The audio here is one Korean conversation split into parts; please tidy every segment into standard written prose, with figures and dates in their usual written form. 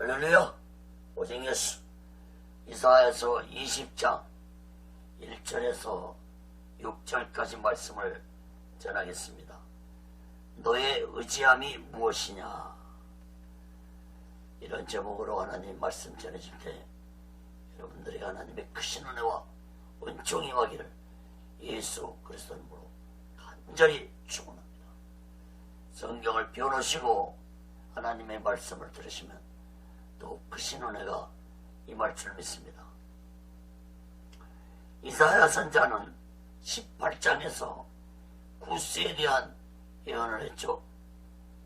할렐루야. 오직 예수. 이사야서 20장 1절에서 6절까지 말씀을 전하겠습니다. 너의 의지함이 무엇이냐? 이런 제목으로 하나님 말씀 전해줄 때 여러분들이 하나님의 크신 은혜와 은총이 임하기를 예수 그리스도 이름으로 간절히 축원합니다. 성경을 펴놓으시고 하나님의 말씀을 들으시면 더욱 크신 은혜가 임할 줄 믿습니다. 이사야 선자는 18장에서 구스에 대한 예언을 했죠.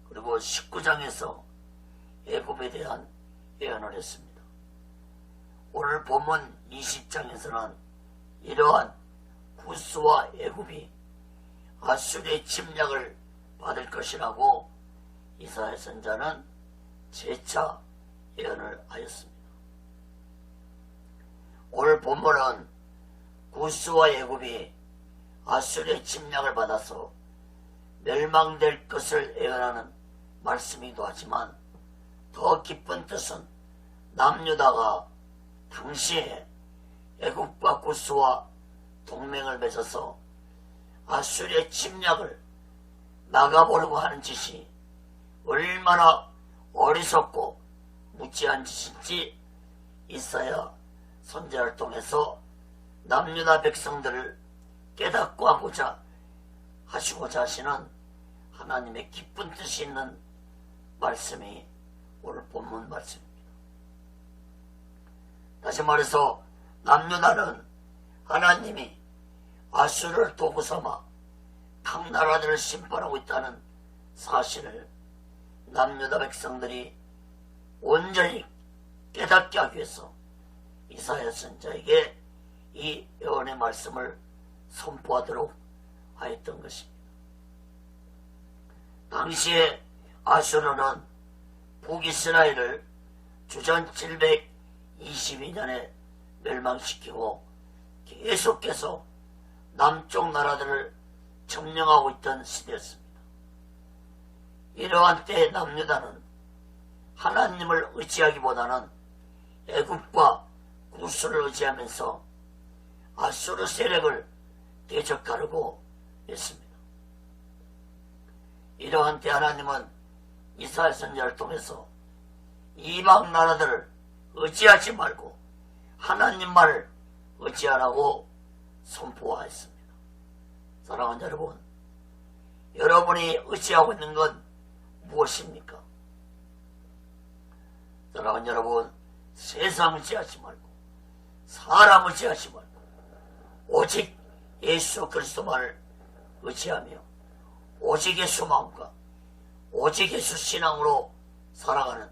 그리고 19장에서 애굽에 대한 예언을 했습니다. 오늘 본문 20장에서는 이러한 구스와 애굽이 아수르의 침략을 받을 것이라고 이사야 선자는 재차 예언을 하였습니다. 오늘 본문은 구스와 애굽이 아수르의 침략을 받아서 멸망될 것을 예언하는 말씀이기도 하지만 더 깊은 뜻은 남유다가 당시에 애굽과 구스와 동맹을 맺어서 아수르의 침략을 막아보려고 하는 짓이 얼마나 어리석고 무지한 짓인지 이사야 선지자를 통해서 남유다 백성들을 깨닫고 하시고자 하시는 하나님의 깊은 뜻이 있는 말씀이 오늘 본문 말씀입니다. 다시 말해서 남유다는 하나님이 아수르를 도구 삼아 각 나라들을 심판하고 있다는 사실을 남유다 백성들이 온전히 깨닫게 하기 위해서 이사야 선지자에게 이 예언의 말씀을 선포하도록 하였던 것입니다. 당시에 아수르는 북이스라엘을 주전 722년에 멸망시키고 계속해서 남쪽 나라들을 점령하고 있던 시대였습니다. 이러한 때에 남유다는 하나님을 의지하기보다는 애굽과 구스를 의지하면서 아수르 세력을 대적하려고 했습니다. 이러한 때 하나님은 이사야 선지자를 통해서 이방 나라들을 의지하지 말고 하나님만을 의지하라고 선포하였습니다. 사랑하는 여러분, 여러분이 의지하고 있는 건 무엇입니까? 사랑하는 여러분, 세상 의지하지 말고 사람 의지하지 말고 오직 예수 그리스도만을 의지하며 오직 예수 마음과 오직 예수 신앙으로 살아가는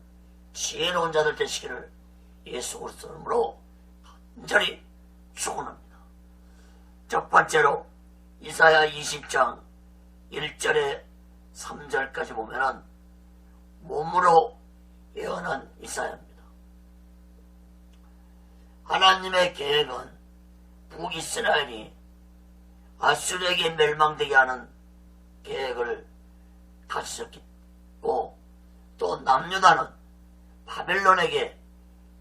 지혜로운 자들 되시기를 예수 그리스도 이름으로 간절히 축원합니다. 첫 번째로 이사야 20장 1절에 3절까지 보면은 몸으로 예언한 이사야입니다. 하나님의 계획은 북이스라엘이 아수르에게 멸망되게 하는 계획을 가지셨고 또 남유다는 바벨론에게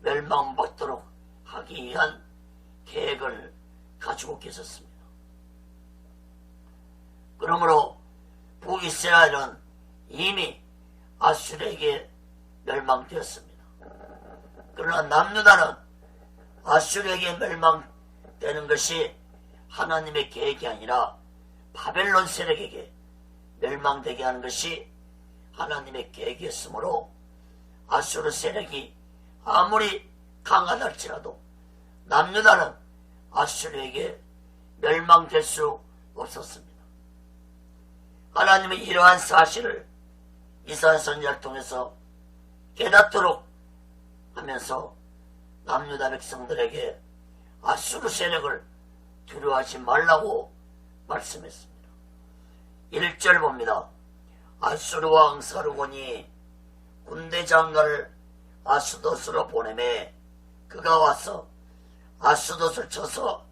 멸망받도록 하기 위한 계획을 가지고 계셨습니다. 그러므로 북이스라엘은 이미 아수르에게 멸망되었습니다. 그러나 남유다는 아수르에게 멸망되는 것이 하나님의 계획이 아니라 바벨론 세력에게 멸망되게 하는 것이 하나님의 계획이었으므로 아수르 세력이 아무리 강하다 할지라도 남유다는 아수르에게 멸망될 수 없었습니다. 하나님은 이러한 사실을 이사야 선지자를 통해서 깨닫도록 하면서 남유다 백성들에게 아수르 세력을 두려워하지 말라고 말씀했습니다. 1절 봅니다. 아수르 왕 사르곤이 군대 장관을 아스돗으로 보내매 그가 와서 아스돗을 쳐서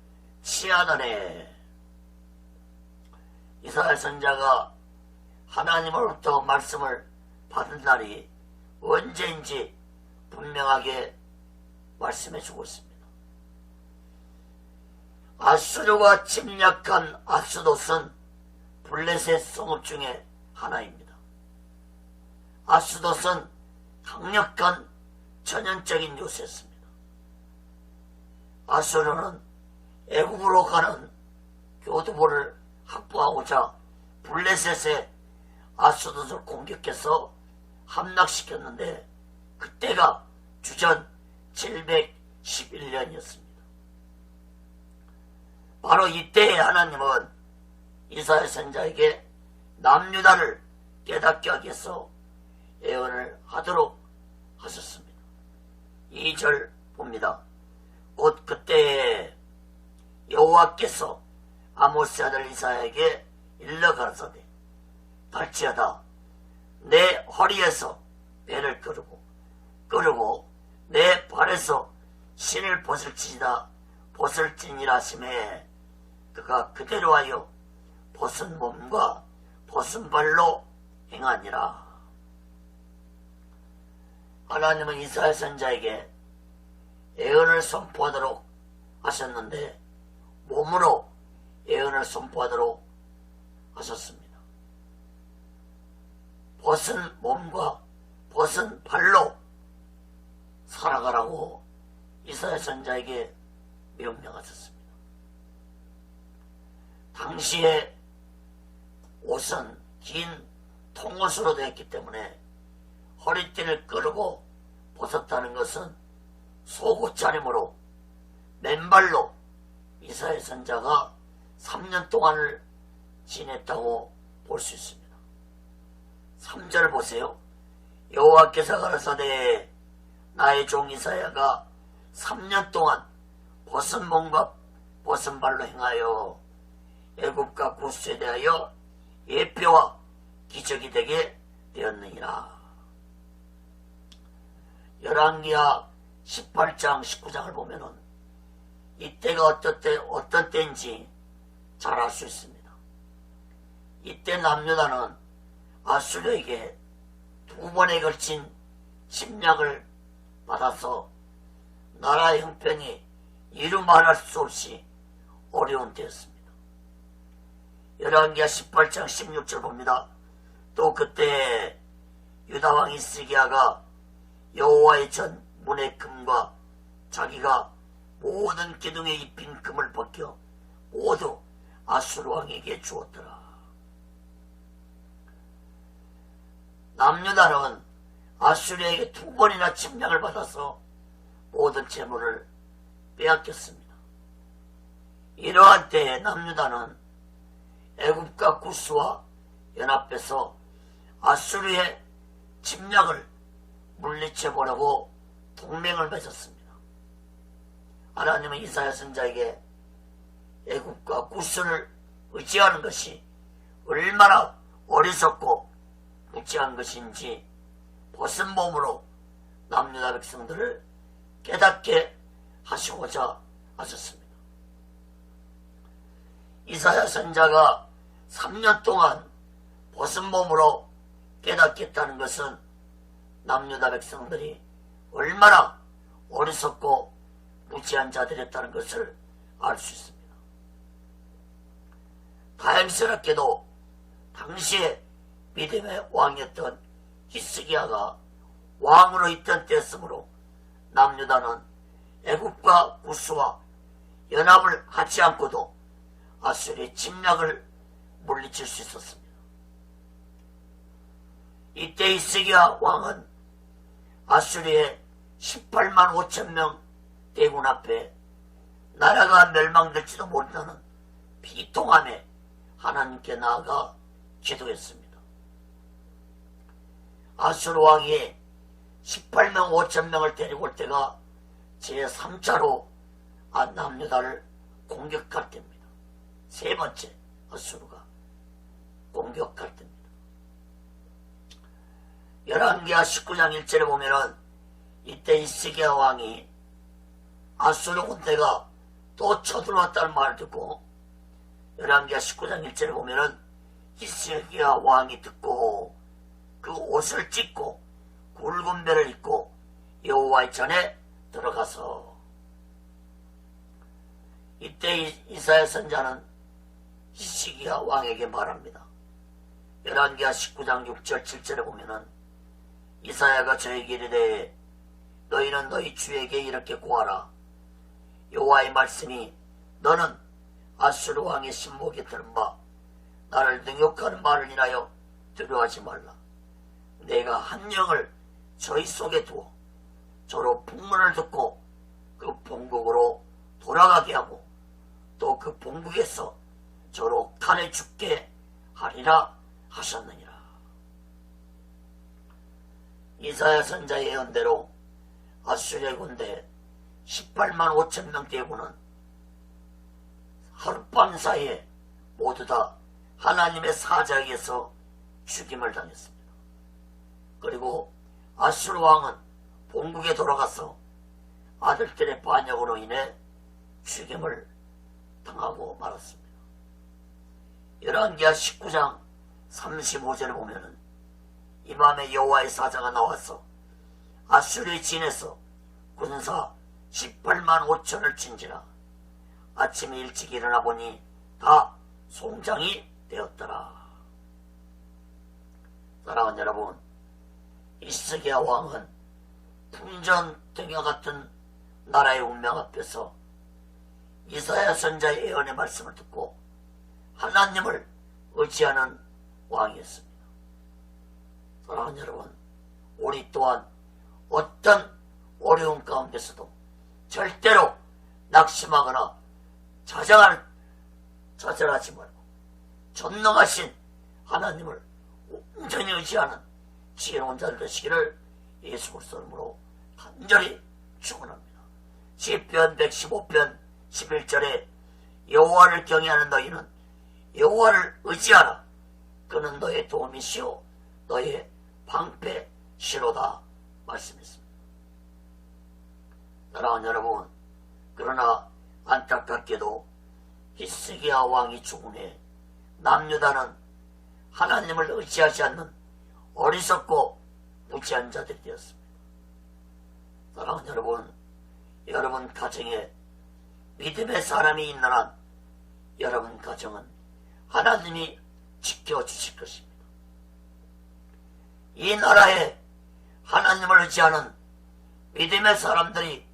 치하더네. 이스라엘 선자가 하나님으로부터 말씀을 받은 날이 언제인지 분명하게 말씀해 주고 있습니다. 아수르가 침략한 아스돗은 블레셋 성읍 중에 하나입니다. 아스돗은 강력한 전형적인 요새였습니다. 아수르는 애굽으로 가는 교두보를 확보하고자 블레셋에 아스돗을 공격해서 함락시켰는데 그때가 주전 711년이었습니다. 바로 이때에 하나님은 이사야 선지자에게 남유다를 깨닫게 하기 위해서 예언을 하도록 하셨습니다. 2절 봅니다. 곧 그때에 여호와께서 아모스 아들 이사야에게 일러 가라사대 갈지어다 내 허리에서 배를 끄르고 내 발에서 신을 벗을지니라 하시매 그가 그대로 하여 벗은 몸과 벗은 발로 행하니라. 하나님은 이사야 선지자에게 예언을 선포하도록 하셨는데 몸으로 예언을 선포하도록 하셨습니다. 벗은 몸과 벗은 발로 살아가라고 이사야 선지자에게 명령하셨습니다. 당시에 옷은 긴 통옷으로 되었기 때문에 허리띠를 끄르고 벗었다는 것은 속옷 차림으로 맨발로 이사야 선지자가 3년 동안을 지냈다고 볼 수 있습니다. 3절 보세요. 여호와께서 가라사대 나의 종 이사야가 3년 동안 벗은 몸과 벗은 발로 행하여 애굽과 구스에 대하여 예표와 기적이 되게 되었느니라. 열왕기하 18장 19장을 보면은 이때가 어떤 때인지 잘 알 수 있습니다. 이때 남유다는 아수르에게 2번에 걸친 침략을 받아서 나라 형편이 이루 말할 수 없이 어려운 때였습니다. 열왕기하 18장 16절 봅니다. 또 그때 유다왕 히스기야가 여호와의 전 문의 금과 자기가 모든 기둥에 입힌 금을 벗겨 모두 아수르 왕에게 주었더라. 남유다는 아수르에게 2번이나 침략을 받아서 모든 재물을 빼앗겼습니다. 이러한 때에 남유다는 애굽과 구스와 연합해서 아수르의 침략을 물리쳐보려고 동맹을 맺었습니다. 하나님은 이사야 선지자에게 애굽과 구스를 의지하는 것이 얼마나 어리석고 무지한 것인지 벗은 몸으로 남유다 백성들을 깨닫게 하시고자 하셨습니다. 이사야 선지자가 3년 동안 벗은 몸으로 깨닫겠다는 것은 남유다 백성들이 얼마나 어리석고 무지한 자들이었다는 것을 알 수 있습니다. 다행스럽게도 당시에 믿음의 왕이었던 히스기야가 왕으로 있던 때였으므로 남유다는 애굽과 구스와 연합을 하지 않고도 아수르의 침략을 물리칠 수 있었습니다. 이때 히스기야 왕은 아수르의 18만 5천 명 대군 앞에 나라가 멸망될지도 모른다는 비통함에 하나님께 나아가 기도했습니다. 아수르 왕이 18만 5천 명을 데리고 올 때가 제3차로 남유다를 공격할 때입니다. 세 번째 아수르가 공격할 때입니다. 열왕기하 19장 1절에 보면은 이때 히스기야 왕이 아수르 군대가 또 쳐들어왔다는 말을 듣고 열왕기하 19장 1절에 보면은 히스기야 왕이 듣고 그 옷을 찢고 굵은 배를 입고 여호와의 전에 들어가서. 이때 이사야 선자는 히스기야 왕에게 말합니다. 열왕기하 19장 6절 7절에 보면은 이사야가 저에게 이르되 너희는 너희 주에게 이렇게 고하라. 여호와의 말씀이 너는 아수르 왕의 신복에 들은 바 나를 능욕하는 말을 인하여 두려워하지 말라. 내가 한 영을 저희 속에 두어 저로 풍문을 듣고 그 본국으로 돌아가게 하고 또 그 본국에서 저로 칼에 죽게 하리라 하셨느니라. 이사야 선자의 예언대로 아수르의 군대 18만 5천 명대의 군은 하룻밤 사이에 모두 다 하나님의 사자에 의해서 죽임을 당했습니다. 그리고 아수르 왕은 본국에 돌아가서 아들들의 반역으로 인해 죽임을 당하고 말았습니다. 열왕기하 19장 35절에 보면은 이 밤에 여호와의 사자가 나와서 아수르의 진에서 군사 18만 5천을 친지라. 아침에 일찍 일어나 보니 다 송장이 되었더라. 사랑하는 여러분, 히스기야 왕은 풍전등과 같은 나라의 운명 앞에서 이사야 선자의 예언의 말씀을 듣고 하나님을 의지하는 왕이었습니다. 사랑하는 여러분, 우리 또한 어떤 어려운 가운데서도 절대로 낙심하거나 좌절하지 말고 전능하신 하나님을 온전히 의지하는 지혜로운 자들 되시기를 예수 그리스도 이름으로 간절히 축원합니다. 시편 115편 11절에 여호와를 경외하는 너희는 여호와를 의지하라. 그는 너의 도움이시오 너의 방패시로다 말씀했습니다. 사랑하는 여러분, 그러나 안타깝게도 히스기야 왕이 죽은 후에 남유다는 하나님을 의지하지 않는 어리석고 무지한 자들이 되었습니다. 사랑하는 여러분, 여러분 가정에 믿음의 사람이 있는 한 여러분 가정은 하나님이 지켜주실 것입니다. 이 나라에 하나님을 의지하는 믿음의 사람들이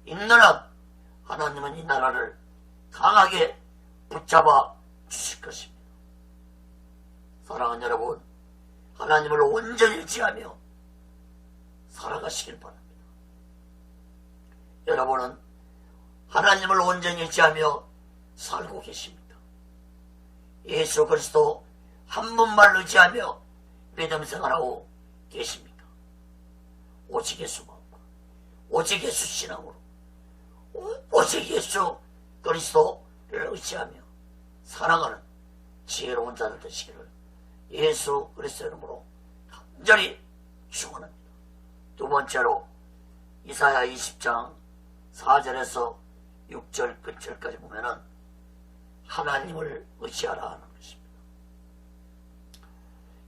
있는 한 하나님은 이 나라를 강하게 붙잡아 주실 것입니다. 사랑하는 여러분, 하나님을 온전히 의지하며 살아가시길 바랍니다. 여러분은 하나님을 온전히 의지하며 살고 계십니까? 예수 그리스도 한 분만 의지하며 믿음 생활하고 계십니까? 오직 예수 마음으로, 오직 예수 신앙으로, 오직 예수 그리스도를 의지하며 살아가는 지혜로운 자들 되시기를 예수 그리스도 이름으로 간절히 축원합니다. 두 번째로 이사야 20장 4절에서 6절 끝절까지 보면은 하나님을 의지하라 하는 것입니다.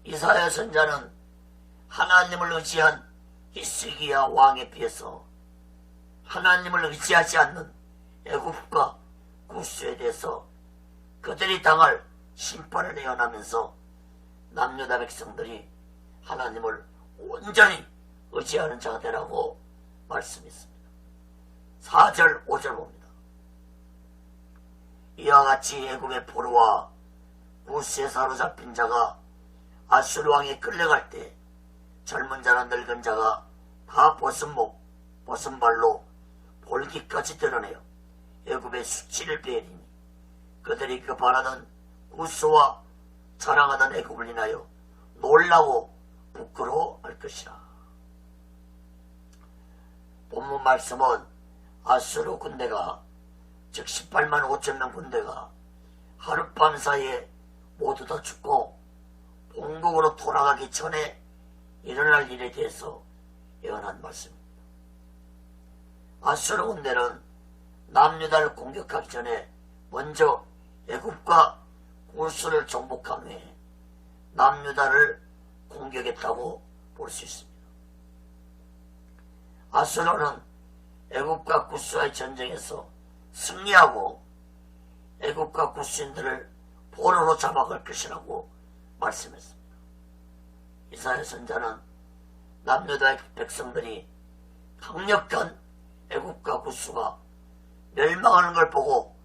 이사야 선자는 하나님을 의지한 히스기야 왕에 비해서 하나님을 의지하지 않는 애굽과 구스에 대해서 그들이 당할 심판을 예언하면서 남유다 백성들이 하나님을 온전히 의지하는 자가 되라고 말씀했습니다. 4절 5절 봅니다. 이와 같이 애굽의 포로와 구스에 사로잡힌 자가 아수르 왕에 끌려갈 때 젊은 자나 늙은 자가 다 벗은 목 벗은 발로 볼기까지 드러내어 애굽의 수치를 베리니 그들이 그 바라던 구스와 자랑하던 애굽을 인하여 놀라고 부끄러워할 것이라. 본문 말씀은 아수르 군대가 즉 18만 5천 명 군대가 하룻밤 사이에 모두 다 죽고 본국으로 돌아가기 전에 일어날 일에 대해서 예언한 말씀입니다. 아수르 군대는 남유다를 공격하기 전에 먼저 애굽과 구스를 정복한 후에 남유다를 공격했다고 볼 수 있습니다. 아수르는 애굽과 구스와의 전쟁에서 승리하고 애굽과 구스인들을 포로로 잡아갈 것이라고 말씀했습니다. 이사야 선자는 남유다의 백성들이 강력한 애굽과 구스가 멸망하는 걸 보고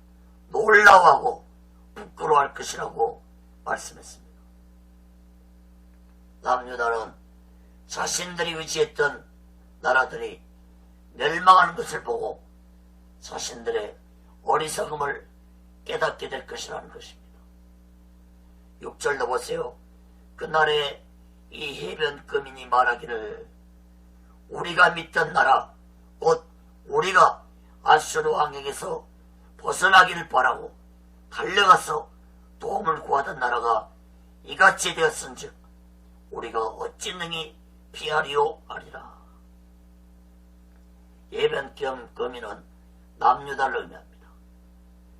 놀라워하고 부끄러워할 것이라고 말씀했습니다. 남유다는 자신들이 의지했던 나라들이 멸망하는 것을 보고 자신들의 어리석음을 깨닫게 될 것이라는 것입니다. 6절도 보세요. 그날에 이 해변 거민이 말하기를 우리가 믿던 나라 곧 우리가 아수르 왕에게서 벗어나기를 바라고 달려가서 도움을 구하던 나라가 이같이 되었은즉 우리가 어찌 능히 피하리오 하리라. 해변 거민은 남유다를 의미합니다.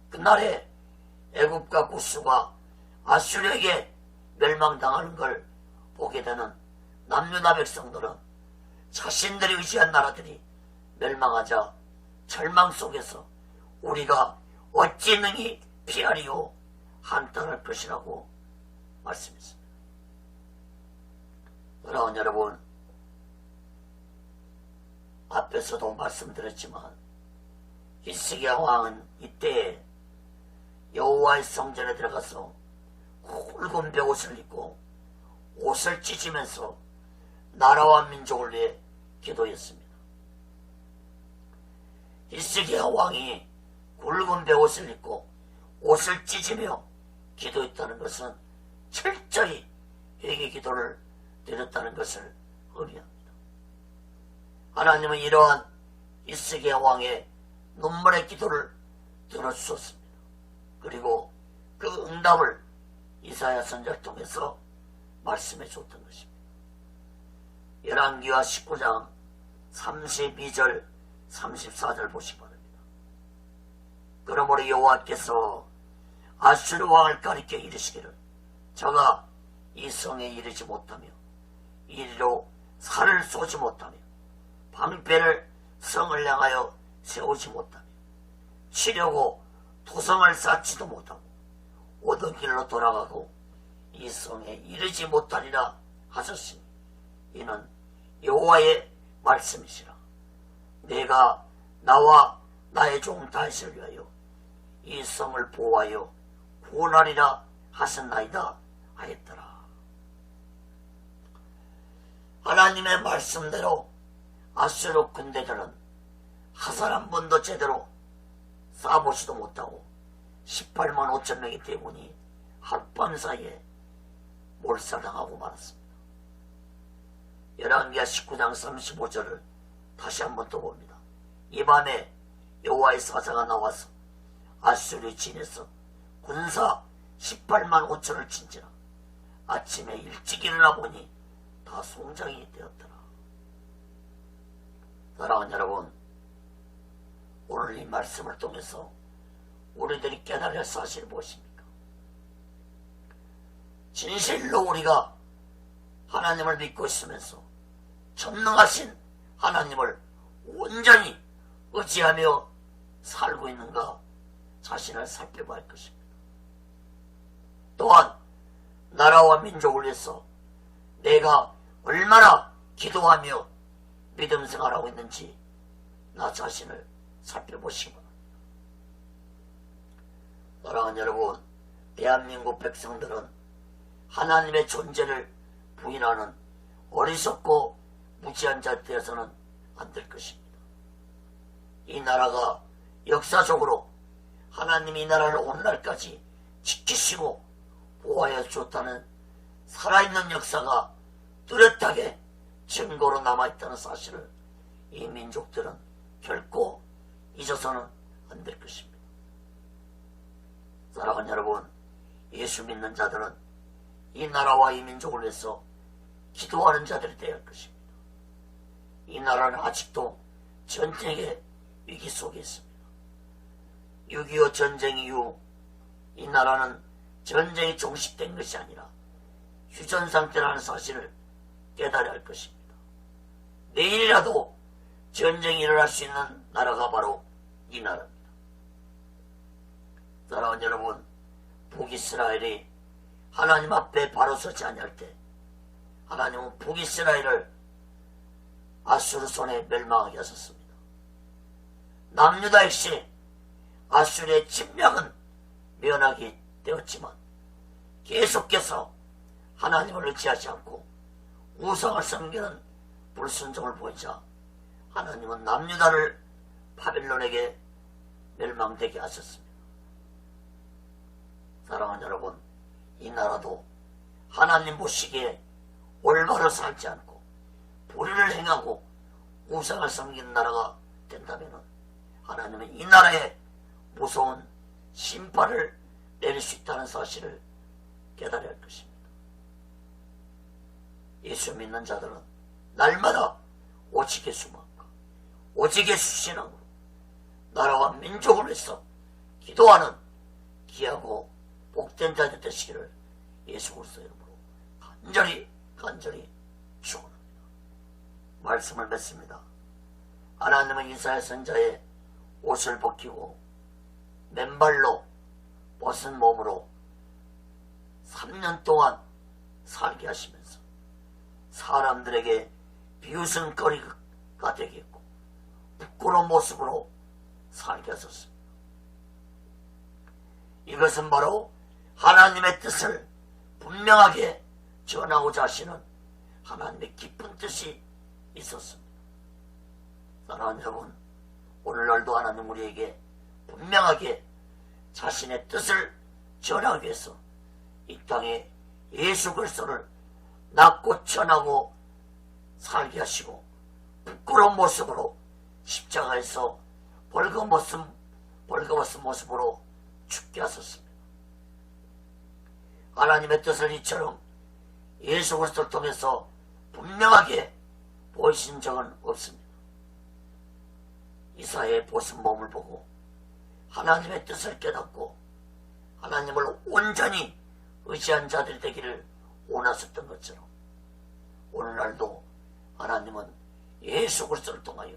그날에 애굽과 구스가 아수르에게 멸망당하는 걸 보게 되는 남유다 백성들은 자신들이 의지한 나라들이 멸망하자 절망 속에서 우리가 어찌 능히 피하리요 한탄할 것이라고 말씀했습니다. 사랑하는 여러분, 앞에서도 말씀드렸지만 히스기야 왕은 이때에 여호와의 성전에 들어가서 굵은 베옷을 입고 옷을 찢으면서 나라와 민족을 위해 기도했습니다. 히스기야 왕이 굵은 베옷을 입고 옷을 찢으며 기도했다는 것은 철저히 회개 기도를 드렸다는 것을 의미합니다. 하나님은 이러한 히스기야 왕의 눈물의 기도를 들어주셨습니다. 그리고 그 응답을 이사야 선지자를 통해서 말씀해 줬던 것입니다. 열왕기하 19장 32절 34절 보시기 바랍니다. 그러므로 여호와께서 아수르 왕을 가리켜 이르시기를 저가 이 성에 이르지 못하며 이리로 살을 쏘지 못하며 방패를 성을 향하여 세우지 못하며 치려고 도성을 쌓지도 못하고 오던 길로 돌아가고 이 성에 이르지 못하리라 하셨으니 이는 여호와의 말씀이시라. 내가 나와 나의 종 다윗을 위하여 이 성을 보호하여 구원하리라 하셨나이다 하였더라. 하나님의 말씀대로 아수르 군대들은 화살 한 번도 제대로 쏴보지도 못하고 18만 5천 명의 대군이 하룻밤 사이에 몰살당하고 말았습니다. 열왕기하 19장 35절을 다시 한번 또 봅니다. 이 밤에 여호와의 사자가 나와서 아수르 진에서 군사 18만 5천을 친지라 아침에 일찍 일어나 보니 다 송장이 되었더라. 사랑하는 여러분, 오늘 이 말씀을 통해서 우리들이 깨달을 할 사실이 무엇입니까? 진실로 우리가 하나님을 믿고 있으면서 전능하신 하나님을 온전히 의지하며 살고 있는가 자신을 살펴봐야 할 것입니다. 또한 나라와 민족을 위해서 내가 얼마나 기도하며 믿음 생활하고 있는지 나 자신을 살펴보시기 바랍니다. 사랑하는 여러분, 대한민국 백성들은 하나님의 존재를 부인하는 어리석고 무지한 자 되어서는 안 될 것입니다. 이 나라가 역사적으로 하나님이 이 나라를 오늘날까지 지키시고 보호하여 주었다는 살아있는 역사가 뚜렷하게 증거로 남아있다는 사실을 이 민족들은 결코 잊어서는 안 될 것입니다. 사랑하는 여러분, 예수 믿는 자들은 이 나라와 이 민족을 위해서 기도하는 자들이 되어야 할 것입니다. 이 나라는 아직도 전쟁의 위기 속에 있습니다. 6.25 전쟁 이후 이 나라는 전쟁이 종식된 것이 아니라 휴전 상태라는 사실을 깨달아야 할 것입니다. 내일이라도 전쟁이 일어날 수 있는 나라가 바로 이 나라입니다. 사랑하는 여러분, 북이스라엘이 하나님 앞에 바로 서지 아니할 때 하나님은 북이스라엘을 아수르 손에 멸망하게 하셨습니다. 남유다 역시 아수르의 침략은 면하게 되었지만 계속해서 하나님을 의지하지 않고 우상을 섬기는 불순종을 보이자 하나님은 남유다를 바빌론에게 멸망되게 하셨습니다. 사랑하는 여러분, 이 나라도 하나님 보시기에 올바로 살지 않고 불의를 행하고 우상을 섬기는 나라가 된다면 하나님은 이 나라에 무서운 심판을 내릴 수 있다는 사실을 깨달아야 할 것입니다. 예수 믿는 자들은 날마다 오직 예수만과 오직 예수 신앙으로 나라와 민족을 위해서 기도하는 귀하고 복된 자들 되시기를 예수 그리스도 이름으로 간절히 축원합니다. 말씀을 맺습니다. 하나님은 이사야 선지자의 옷을 벗기고 맨발로 벗은 몸으로 3년 동안 살게 하시면서 사람들에게 비웃음거리가 되게 했고 부끄러운 모습으로 살게 하셨습니다. 이것은 바로 하나님의 뜻을 분명하게 전하고자 하시는 하나님의 깊은 뜻이 있었습니다. 사랑하는 여러분, 오늘날도 하나님 우리에게 분명하게 자신의 뜻을 전하기 위해서 이 땅에 예수 그리스도를 낳고 전하고 살게 하시고 부끄러운 모습으로 십자가에서 벌거벗은 모습으로 죽게 하셨습니다. 하나님의 뜻을 이처럼 예수 그리스도를 통해서 분명하게 보이신 적은 없습니다. 이사야의 벗은 몸을 보고 하나님의 뜻을 깨닫고 하나님을 온전히 의지한 자들이 되기를 원하셨던 것처럼 오늘날도 하나님은 예수 그리스도를 통하여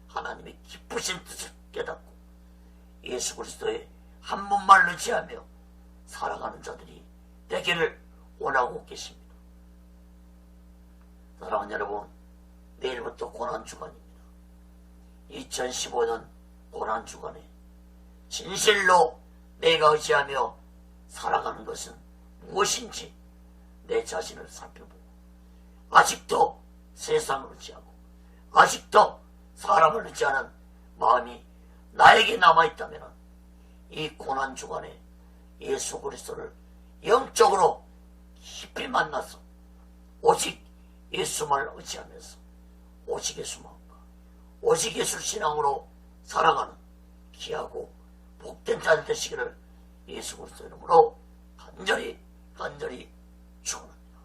하나님의 기쁘신 뜻을 깨닫고 예수 그리스도의 한 분만 의지하며 살아가는 자들이 되기를 원하고 계십니다. 사랑하는 여러분, 내일부터 고난주간입니다. 2015년 고난주간에 진실로 내가 의지하며 살아가는 것은 무엇인지 내 자신을 살펴보고 아직도 세상을 의지하고 아직도 사람을 의지하는 마음이 나에게 남아있다면 이 고난주간에 예수 그리스도를 영적으로 깊이 만나서 오직 예수만을 의지하면서 오직 예수만과 오직 예수 신앙으로 살아가는 귀하고 복된 자들 되시기를 예수 그리스도 이름으로 간절히 축원합니다.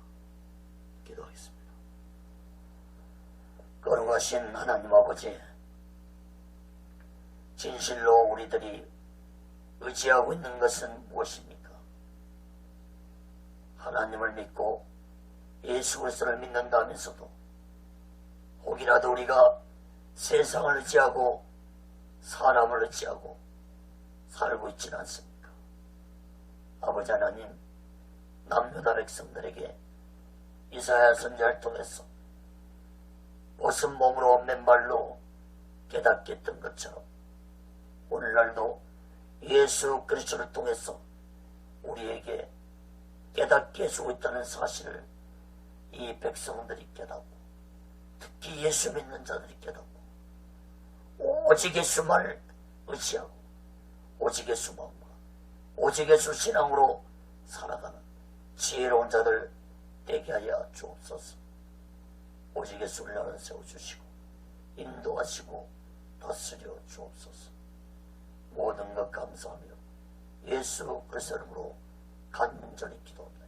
기도하겠습니다. 거룩하신 하나님 아버지, 진실로 우리들이 의지하고 있는 것은 무엇입니까? 하나님을 믿고 예수 그리스도를 믿는다면서도 혹이라도 우리가 세상을 의지하고 사람을 의지하고 살고 있지는 않습니까? 아버지 하나님, 남유다 백성들에게 이사야 선지자를 통해서 벗은 몸으로 맨발로 깨닫게 했던 것처럼 오늘날도 예수 그리스도를 통해서 우리에게 깨닫게 해주고 있다는 사실을 이 백성들이 깨닫고 특히 예수 믿는 자들이 깨닫고 오직 예수만을 의지하고 오직 예수만과 오직 예수 신앙으로 살아가는 지혜로운 자들 되게 하여 주옵소서. 오직 예수를 나는 세워주시고 인도하시고 다스려 주옵소서. 모든 것 감사하며 예수 그리스도 이름으로 간절히 기도합니다.